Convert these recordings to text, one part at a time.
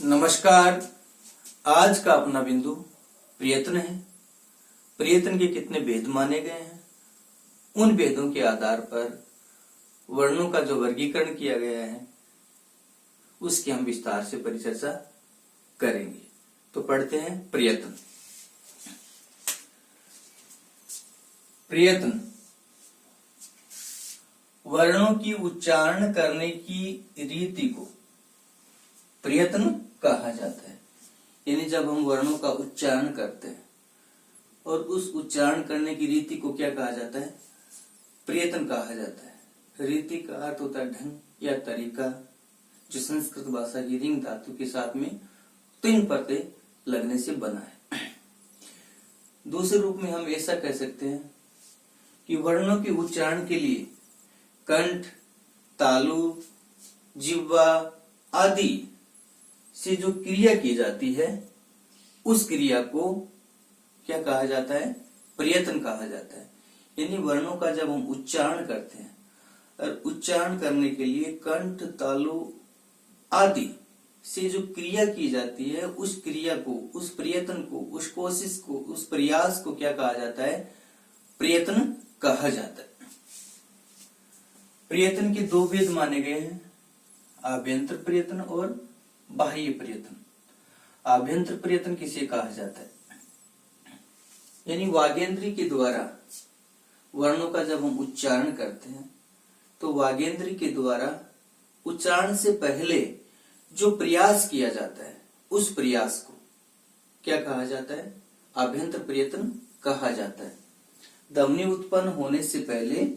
नमस्कार। आज का अपना बिंदु प्रयत्न है। प्रयत्न के कितने भेद माने गए हैं, उन भेदों के आधार पर वर्णों का जो वर्गीकरण किया गया है उसकी हम विस्तार से परिचर्चा करेंगे। तो पढ़ते हैं प्रयत्न। प्रयत्न वर्णों की उच्चारण करने की रीति को प्रयत्न कहा जाता है। यानी जब हम वर्णों का उच्चारण करते हैं और उस उच्चारण करने की रीति को क्या कहा जाता है? प्रयत्न कहा जाता है। रीति का अर्थ होता है ढंग या तरीका, जो संस्कृत भाषा की रिंग धातु के साथ में 3 परतें लगने से बना है। दूसरे रूप में हम ऐसा कह सकते हैं कि वर्णों के उच्चारण के लिए कंठ, तालु, जिह्वा आदि से जो क्रिया की जाती है उस क्रिया को क्या कहा जाता है? प्रयत्न कहा जाता है। यानी वर्णों का जब हम उच्चारण करते हैं और उच्चारण करने के लिए कंठ, तालु आदि से जो क्रिया की जाती है उस क्रिया को, उस प्रयत्न को, उस कोशिश को, उस प्रयास को क्या कहा जाता है? प्रयत्न कहा जाता है। प्रयत्न के 2 भेद माने गए हैं, आभ्यंतर प्रयत्न और बाह्य प्रयत्न। आभ्यंतर प्रयत्न किसे कहा जाता है? यानी वागेंद्री के द्वारा वर्णों का जब हम उच्चारण करते हैं तो वागेंद्री के द्वारा उच्चारण से पहले जो प्रयास किया जाता है उस प्रयास को क्या कहा जाता है? आभ्यंतर प्रयत्न कहा जाता है। ध्वनि उत्पन्न होने से पहले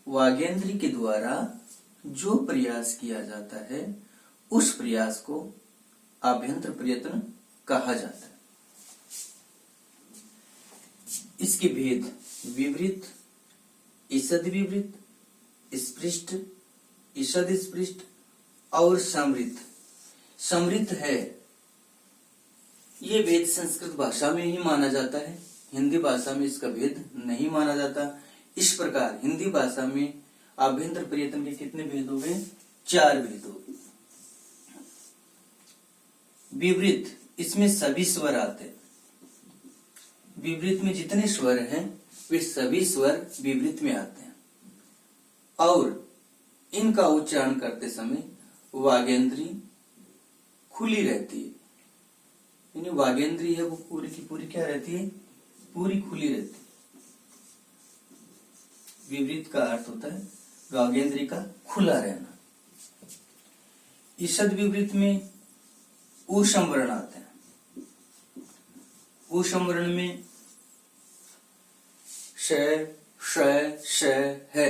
वागेंद्री के द्वारा जो प्रयास किया जाता है उस प्रयास को आभ्यंतर प्रयत्न कहा जाता है। इसके भेद विवृत, ईषद विवृत, स्पृष्ट, ईषद स्पृष्ट और समृद्ध। समृद्ध है ये भेद संस्कृत भाषा में ही माना जाता है, हिंदी भाषा में इसका भेद नहीं माना जाता। इस प्रकार हिंदी भाषा में आभ्यंतर प्रयत्न के कितने भेद हो गए? 4 भेद हो गए। विवृत, इसमें सभी स्वर आते हैं। विवृत में जितने स्वर हैं वे सभी स्वर विवृत में आते हैं और इनका उच्चारण करते समय वागेंद्री खुली रहती है। यानी वागेंद्री है वो पूरी की पूरी क्या रहती है? पूरी खुली रहती है। विवृत का अर्थ होता है वागेंद्री का खुला रहना। ईषद विवृत में ऊषम वर्ण आते हैं। ऊषम वर्ण में श, श, श, है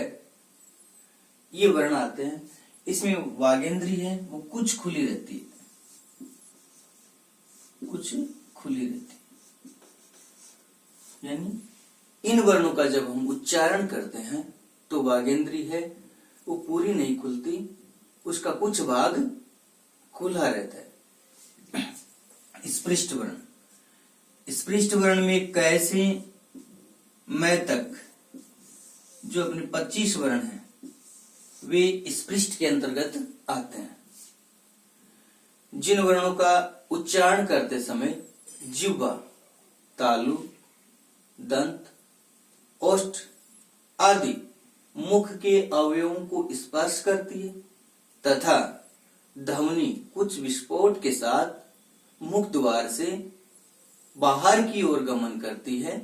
ये वर्ण आते हैं। इसमें वागेंद्री है वो कुछ खुली रहती है, कुछ खुली रहती है। यानी इन वर्णों का जब हम उच्चारण करते हैं तो वागेंद्री है वो पूरी नहीं खुलती, उसका कुछ भाग खुला रहता है। स्पृष्ट वर्ण, स्पृष्ट वर्ण में कैसे मैं तक जो अपने 25 वर्ण हैं वे स्पृष्ट के अंतर्गत आते हैं। जिन वर्णों का उच्चारण करते समय जिह्वा, तालु, दंत, ओष्ठ आदि मुख के अवयवों को स्पर्श करती है तथा ध्वनि कुछ विस्फोट के साथ मुख द्वार से बाहर की ओर गमन करती है,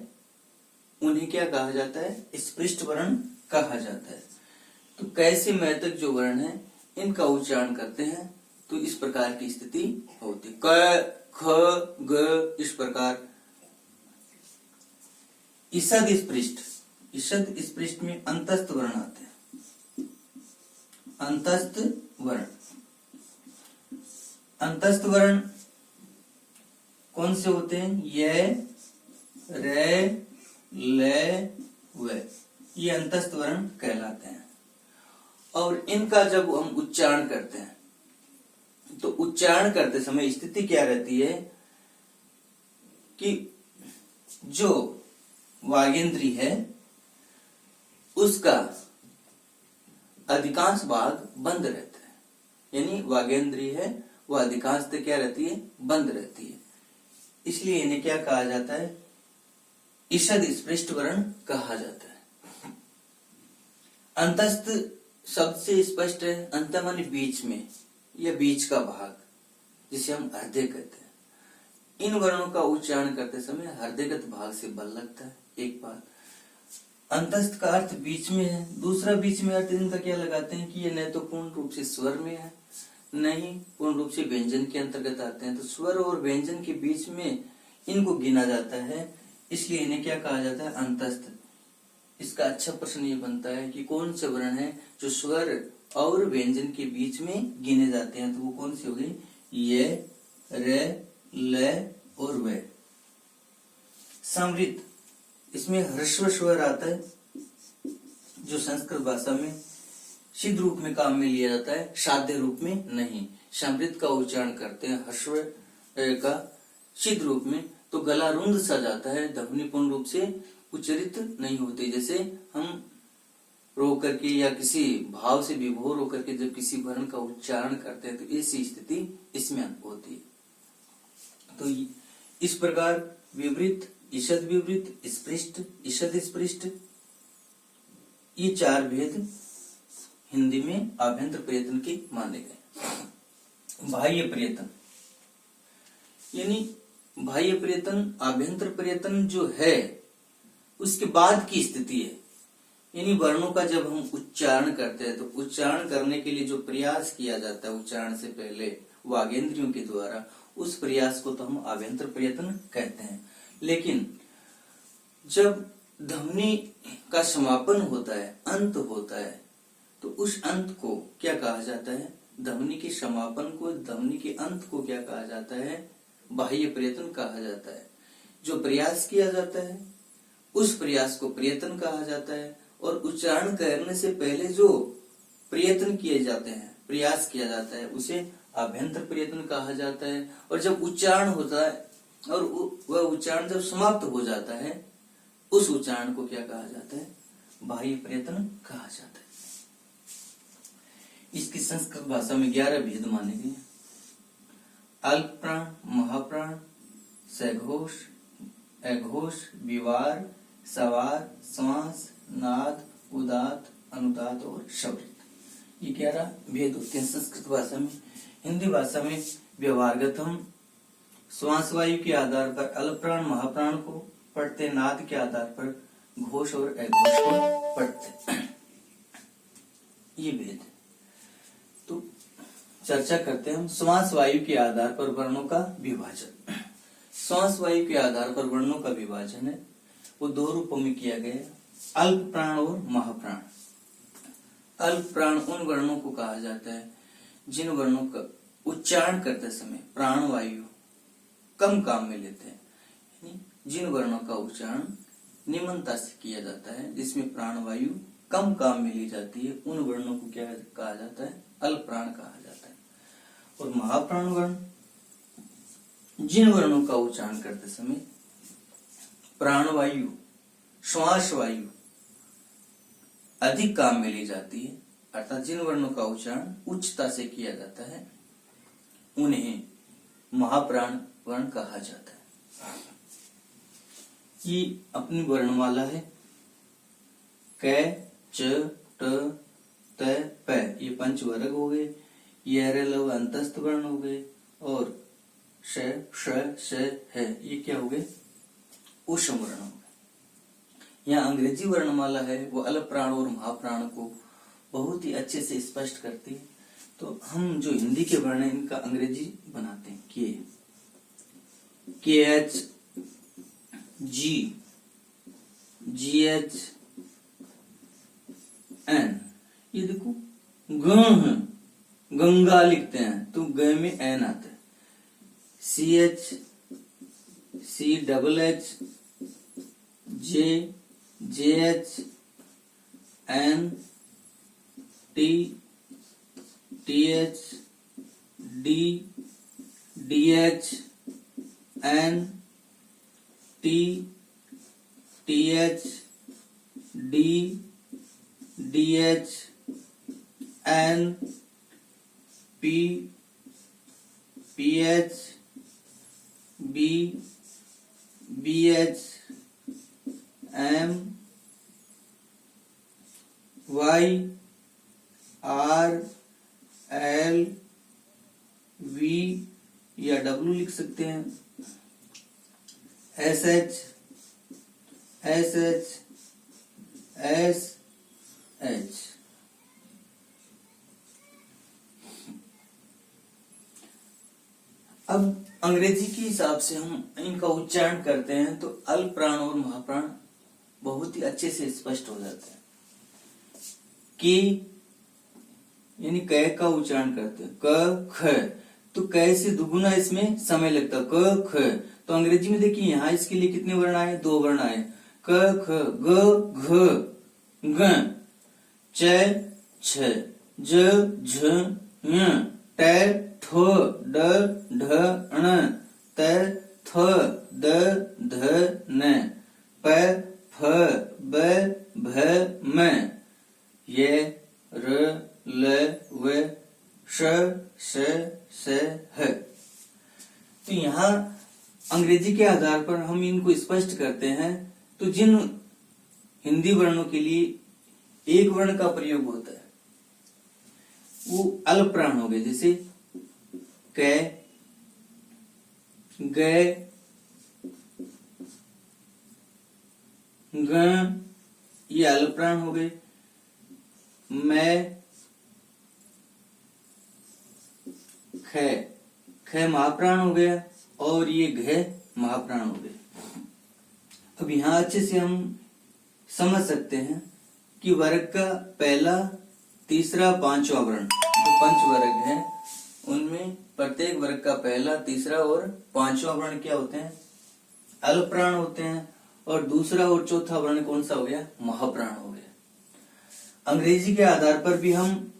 उन्हें क्या कहा जाता है? स्पृष्ट वर्ण कहा जाता है। तो कैसे मैं तक जो वर्ण है इनका उच्चारण करते हैं तो इस प्रकार की स्थिति होती क, ख, ग इस प्रकार। ईषद स्पृष्ट, ईषद स्पृष्ट में अंतस्थ वर्ण आते हैं। अंतस्थ वर्ण, अंतस्थ वर्ण कौन से होते हैं? य, रे, ले, व, ये अंतस्थ वर्ण कहलाते हैं। और इनका जब हम उच्चारण करते हैं तो उच्चारण करते समय स्थिति क्या रहती है कि जो वागेंद्री है उसका अधिकांश भाग बंद रहता है। यानी वागेंद्री है वह अधिकांशतः क्या रहती है, बंद रहती है। इसलिए इन्हें क्या कहा जाता है, ईषद स्पृष्ट वर्ण कहा जाता है। अंतस्थ शब्द से स्पष्ट है, अंत माने बीच में या बीच का भाग, जिसे हम हृदय कहते हैं। इन वर्णों का उच्चारण करते समय हृदयगत भाग से बल लगता है। एक बात, अंतस्थ का अर्थ बीच में है। दूसरा बीच में अर्थ इनका क्या लगाते हैं कि ये न तो पूर्ण रूप से स्वर में है, न ही पूर्ण रूप से व्यंजन के अंतर्गत आते हैं। तो स्वर और व्यंजन के बीच में इनको गिना जाता है, इसलिए इन्हें क्या कहा जाता है, अंतस्थ। इसका अच्छा प्रश्न ये बनता है कि कौन से वर्ण है जो स्वर और व्यंजन के बीच में गिने जाते हैं, तो वो कौन से हो गए, ये, रे, ल और व। समृद्ध, इसमें ह्रस्व स्वर आता है, जो संस्कृत भाषा में सिद्ध रूप में काम में लिया जाता है, साध्य रूप में नहीं। समृद्ध का उच्चारण करते हैं ह्रस्व का सिद्ध रूप में, तो गला रुंद सा जाता है, ध्वनि पूर्ण रूप से उच्चरित नहीं होती। जैसे हम रो करके या किसी भाव से विभोर होकर के जब किसी वर्ण का उच्चारण करते हैं, तो ऐसी स्थिति इसमें होती है। तो इस प्रकार विवृत, ईषद विवृत, स्पृष्ट, ईषद स्पृष्ट, ये चार भेद हिंदी में आभ्यंतर प्रयत्न के माने गए। बाह्य प्रयत्न, यानी बाह्य प्रयत्न, आभ्यंतर प्रयत्न जो है उसके बाद की स्थिति है। यानी वर्णों का जब हम उच्चारण करते हैं, तो उच्चारण करने के लिए जो प्रयास किया जाता है उच्चारण से पहले वागेंद्रियों के द्वारा, उस प्रयास को तो हम आभ्यंतर प्रयत्न कहते हैं। लेकिन जब ध्वनि का समापन होता है, अंत होता है, तो उस अंत को क्या कहा जाता है, ध्वनि के समापन को, ध्वनि के अंत को क्या कहा जाता है, बाह्य प्रयत्न कहा जाता है। जो प्रयास किया जाता है उस प्रयास को प्रयत्न कहा जाता है, और उच्चारण करने से पहले जो प्रयत्न किए जाते हैं, प्रयास किया जाता है, उसे आभ्यंतर प्रयत्न कहा जाता है। और जब उच्चारण होता है और वह उच्चारण जब समाप्त हो जाता है, उस उच्चारण को क्या कहा जाता है, बाह्य प्रयत्न कहा जाता है। इसकी संस्कृत भाषा में 11 भेद माने गए। अल्प प्राण, महाप्राण, सघोष, अघोष, विवार, सवार, श्वास, नाद, उदात, अनुदात और शब्द। ये 11 भेद होते हैं संस्कृत भाषा में। हिंदी भाषा में व्यवहारगत हम श्वास वायु के आधार पर अल्प प्राण, महाप्राण को पढ़ते, नाद के आधार पर घोष और अघोष को पढ़ते। ये भेद। तो चर्चा करते हैं हम श्वास वायु के आधार पर वर्णों का विभाजन। श्वास वायु के आधार पर वर्णों का विभाजन है, वो 2 रूपों में किया गया है, अल्प प्राण और महाप्राण। अल्प प्राण उन वर्णों को कहा जाता है जिन वर्णों का उच्चारण करते समय प्राण वायु कम काम में लेते हैं। जिन वर्णों का उच्चारण निम्नता से किया जाता है, जिसमें प्राण वायु कम काम में ली जाती है, उन वर्णों को क्या कहा जाता है, अल्प प्राण कहा जाता है। और महाप्राण वर्ण, जिन वर्णों का उच्चारण करते समय प्राण वायु, श्वास वायु अधिक काम में ली जाती है, अर्थात जिन वर्णों का उच्चारण उच्चता से किया जाता है, उन्हें महाप्राण वर्ण कहा जाता है। ये अपनी वर्णमाला है, क, च, ट, त, प, ये पंचवर्ग हो गए। ये लव अंतस्थ वर्ण हो गए, और श, श, श, है, ये क्या हो गए, ऊष्म वर्ण हो गए। यहाँ अंग्रेजी वर्णमाला है, वो अल्प प्राण और महाप्राण को बहुत ही अच्छे से स्पष्ट करती है। तो हम जो हिंदी के वर्ण है, इनका अंग्रेजी बनाते हैं। के एच, जी, जी एच, एन। ये देखो ग, गंगा लिखते हैं तो ग में एन आता है। C H, C double H, J, J H, N, T, T H, D, D H, N, T, T H, D, D H, N, P, PH, B, BH, M, Y, R, L, V या W लिख सकते हैं, SH, SH, SH। अब अंग्रेजी के हिसाब से हम इनका उच्चारण करते हैं तो अल्प प्राण और महाप्राण बहुत ही अच्छे से स्पष्ट हो जाते हैं। कि यानी क का उच्चारण करते हैं, क ख, तो क से दुगुना इसमें समय लगता है, क ख। तो अंग्रेजी में देखिए यहाँ इसके लिए कितने वर्ण आए, 2 वर्ण आए, क ख, ग घ, ग, च छ, ज झ, ञ, ट ठ, ड ढ ण, त थ द ध न, प फ ब भ म, ये र ल व श स स ह। तो यहाँ अंग्रेजी के आधार पर हम इनको स्पष्ट करते हैं। तो जिन हिंदी वर्णों के लिए एक वर्ण का प्रयोग होता है वो अल्प प्राण हो गए, जैसे क, ग, ग, ये अल्प प्राण हो गए। मैं, ख, ख महाप्राण हो गया और ये घ महाप्राण हो गए। अब यहां अच्छे से हम समझ सकते हैं कि वर्ग का पहला, तीसरा, पांचवा वर्ण जो पंच वर्ग है उनमें प्रत्येक वर्ग का पहला, तीसरा और पांचवा वर्ण क्या होते हैं, अल्प प्राण होते हैं। और दूसरा और चौथा वर्ण कौन सा हो गया, महाप्राण हो गया। अंग्रेजी के आधार पर भी हम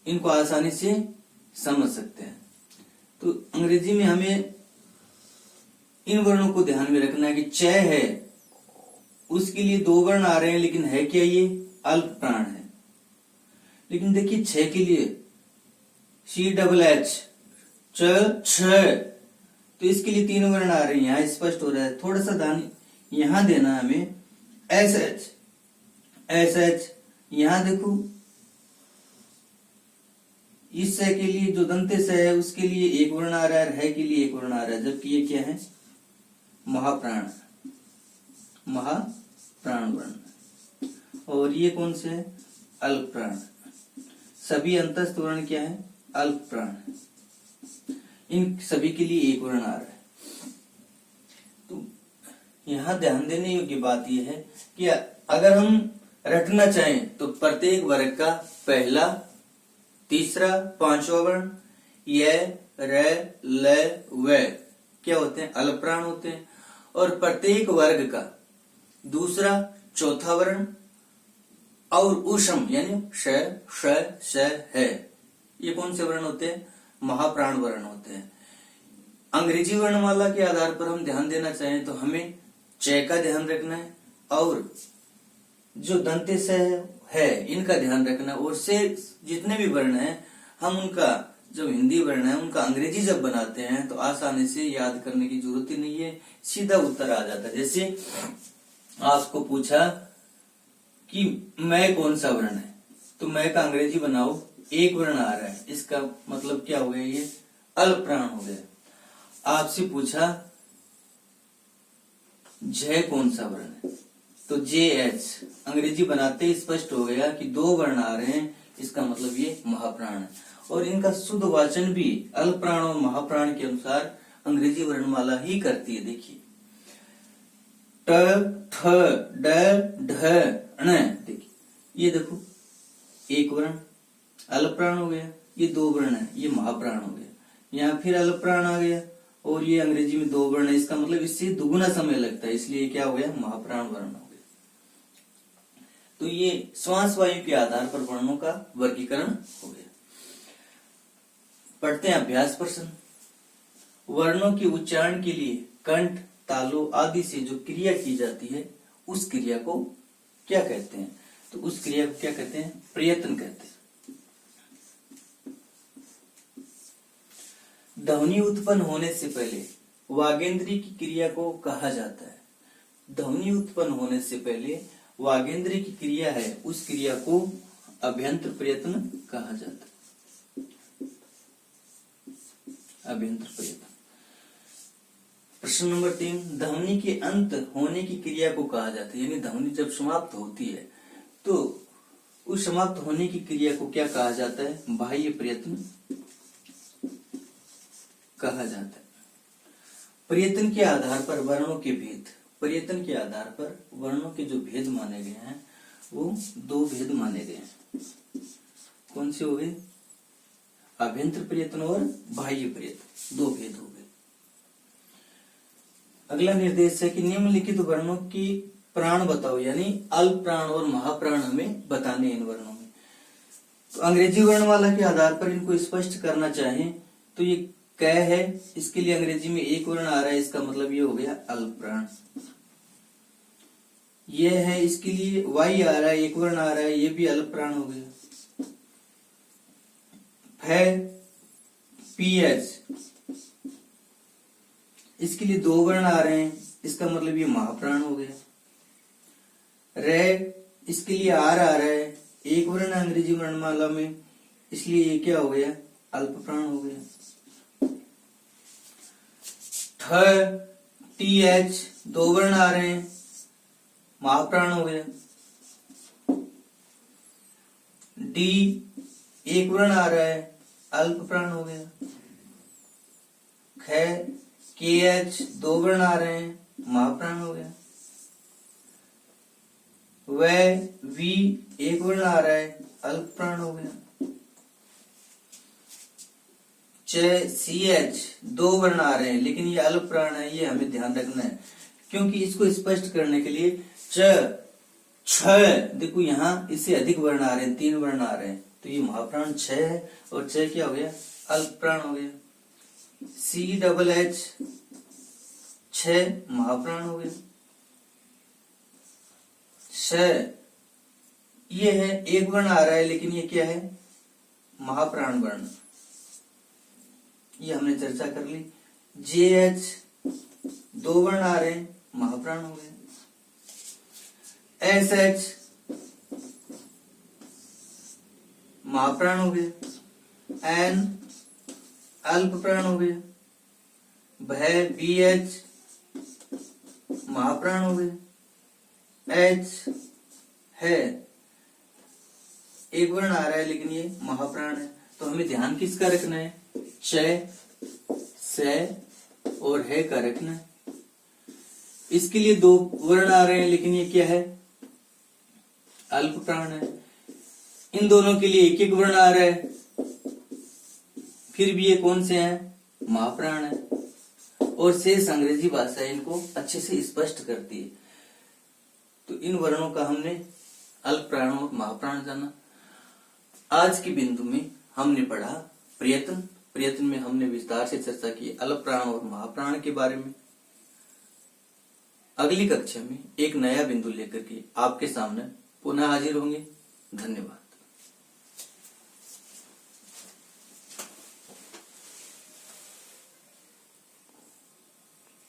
इनको आसानी से समझ सकते हैं। तो अंग्रेजी में हमें इन वर्णों को ध्यान में रखना है कि च है उसके लिए 2 वर्ण आ रहे हैं, लेकिन है क्या, ये अल्प प्राण है। लेकिन देखिए छ के लिए CH च छ, तो इसके लिए 3 वर्ण आ रहे हैं, यहाँ स्पष्ट हो रहा है। थोड़ा सा ध्यान यहां देना हमें, SH, यहां देखो इस स के लिए जो दंते स है उसके लिए 1 वर्ण आ रहा है के लिए 1 वर्ण आ रहा है, जबकि ये क्या है, महाप्राण, महाप्राण वर्ण। और ये कौन से है, अल्प प्राण। सभी अंतस्थ वर्ण क्या है, अल्प प्राण। इन सभी के लिए 1 वर्ण आ रहा है। तो यहाँ ध्यान देने योग्य बात यह है कि अगर हम रटना चाहें तो प्रत्येक वर्ग का पहला, तीसरा, पांचवा वर्ण य, र, ल, व क्या होते हैं, अल्प प्राण होते हैं। और प्रत्येक वर्ग का दूसरा, चौथा वर्ण और ऊष्म यानी श, श, स, है, ये कौन से वर्ण होते हैं, महाप्राण वर्ण होते हैं। अंग्रेजी वर्णमाला के आधार पर हम ध्यान देना चाहें तो हमें च का ध्यान रखना है और जो दंते स है इनका ध्यान रखना है। और से जितने भी वर्ण हैं हम उनका जो हिंदी वर्ण है उनका अंग्रेजी जब बनाते हैं तो आसानी से याद करने की जरूरत ही नहीं है, सीधा उत्तर आ जाता है। जैसे आपको पूछा कि मैं कौन सा वर्ण है, तो मैं का अंग्रेजी बनाओ, 1 वर्ण आ रहा है, इसका मतलब क्या हो गया, ये अल्प प्राण हो गया। आपसे पूछा झ कौन सा वर्ण है, तो JH अंग्रेजी बनाते ही स्पष्ट हो गया कि 2 वर्ण आ रहे हैं, इसका मतलब ये महाप्राण है। और इनका शुद्ध वाचन भी अल्प प्राण और महाप्राण के अनुसार अंग्रेजी वर्णमाला ही करती है। देखिए ट, ठ, ड, ढ, ण, देखिए ये देखो 1 वर्ण अल्प प्राण हो गया, ये 2 वर्ण है, ये महाप्राण हो गया। यहाँ फिर अल्प प्राण आ गया और ये अंग्रेजी में 2 वर्ण है, इसका मतलब इससे दुगुना समय लगता है, इसलिए क्या हो गया, महाप्राण वर्ण हो गया। तो ये श्वास वायु के आधार पर वर्णों का वर्गीकरण हो गया। पढ़ते हैं अभ्यास प्रश्न। वर्णों के उच्चारण के लिए कंठ, तालु आदि से जो क्रिया की जाती है उस क्रिया को क्या कहते हैं, तो उस क्रिया को क्या कहते हैं, प्रयत्न कहते हैं। ध्वनि उत्पन्न होने से पहले वागेंद्री की क्रिया को कहा जाता है। ध्वनि उत्पन्न होने से पहले वागेंद्री की क्रिया है, उस क्रिया को अभ्यंतर प्रयत्न कहा जाता है। अभ्यंतर प्रयत्न। प्रश्न नंबर 3, ध्वनि के अंत होने की क्रिया को कहा जाता है। यानी ध्वनि जब समाप्त होती है तो उस समाप्त होने की क्रिया को क्या कहा जाता है? बाह्य प्रयत्न कहा जाता है। प्रयत्न के आधार पर वर्णों के भेद। प्रयत्न के आधार पर वर्णों के जो भेद माने गए हैं वो 2 भेद माने गए हैं। कौन से हो गए? अभ्यंतर प्रयत्न और बाह्य प्रयत्न, 2 भेद हो गए। अगला निर्देश है कि निम्नलिखित वर्णों की प्राण बताओ, यानी अल्प प्राण और महाप्राण हमें बताने इन वर्णों में। तो अंग्रेजी वर्णमाला के आधार पर इनको स्पष्ट करना चाहें तो ये क है, इसके लिए अंग्रेजी में एक वर्ण आ रहा है, इसका मतलब ये हो गया अल्प प्राण। ये है, इसके लिए वाई आ रहा है, एक वर्ण आ रहा है, ये भी अल्प प्राण हो गया। है पीएच, इसके लिए 2 वर्ण आ रहे हैं, इसका मतलब ये महाप्राण हो गया। रे, इसके लिए आर आ रहा है, एक वर्ण अंग्रेजी वर्णमाला में, इसलिए ये क्या हो गया? अल्प प्राण हो गया। ठ, टी एच, 2 वर्ण आ रहे हैं, महाप्राण हो गया। डी, एक वर्ण आ रहा है, अल्प प्राण हो गया। ख, के एच, 2 वर्ण आ रहे हैं, महाप्राण हो गया। वह वी, एक वर्ण आ रहा है, अल्प प्राण हो गया। सी एच, 2 वर्ण आ रहे हैं, लेकिन ये अल्प प्राण है, ये हमें ध्यान रखना है, क्योंकि इसको स्पष्ट करने के लिए छ, देखो यहाँ इससे अधिक वर्ण आ रहे हैं, 3 वर्ण आ रहे हैं, तो ये महाप्राण 6 है, और 6 क्या हो गया? अल्प प्राण हो गया। सी डबल एच, 6 महाप्राण हो गया। ये है, एक वर्ण आ रहा है, लेकिन ये क्या है? महाप्राण वर्ण, ये हमने चर्चा कर ली। जे एच, 2 वर्ण आ रहे हैं, महाप्राण हो गए। एस एच, महाप्राण हो गए। एन, अल्प प्राण हो गए। भय बी एच, महाप्राण हो गए। एच है, एक वर्ण आ रहा है, लेकिन ये महाप्राण है, तो हमें ध्यान किसका रखना है? च, से और है का रखना है। इसके लिए 2 वर्ण आ रहे हैं, लेकिन ये क्या है? अल्प प्राण है। इन दोनों के लिए एक एक वर्ण आ रहा है, फिर भी ये कौन से हैं? महाप्राण है। और शेष अंग्रेजी भाषा इनको अच्छे से स्पष्ट करती है। तो इन वर्णों का हमने अल्प प्राण और महाप्राण जाना। आज के बिंदु में हमने पढ़ा प्रयत्न। प्रयत्न में हमने विस्तार से चर्चा की अल्प प्राण और महाप्राण के बारे में। अगली कक्षा में एक नया बिंदु लेकर के आपके सामने पुनः हाजिर होंगे। धन्यवाद।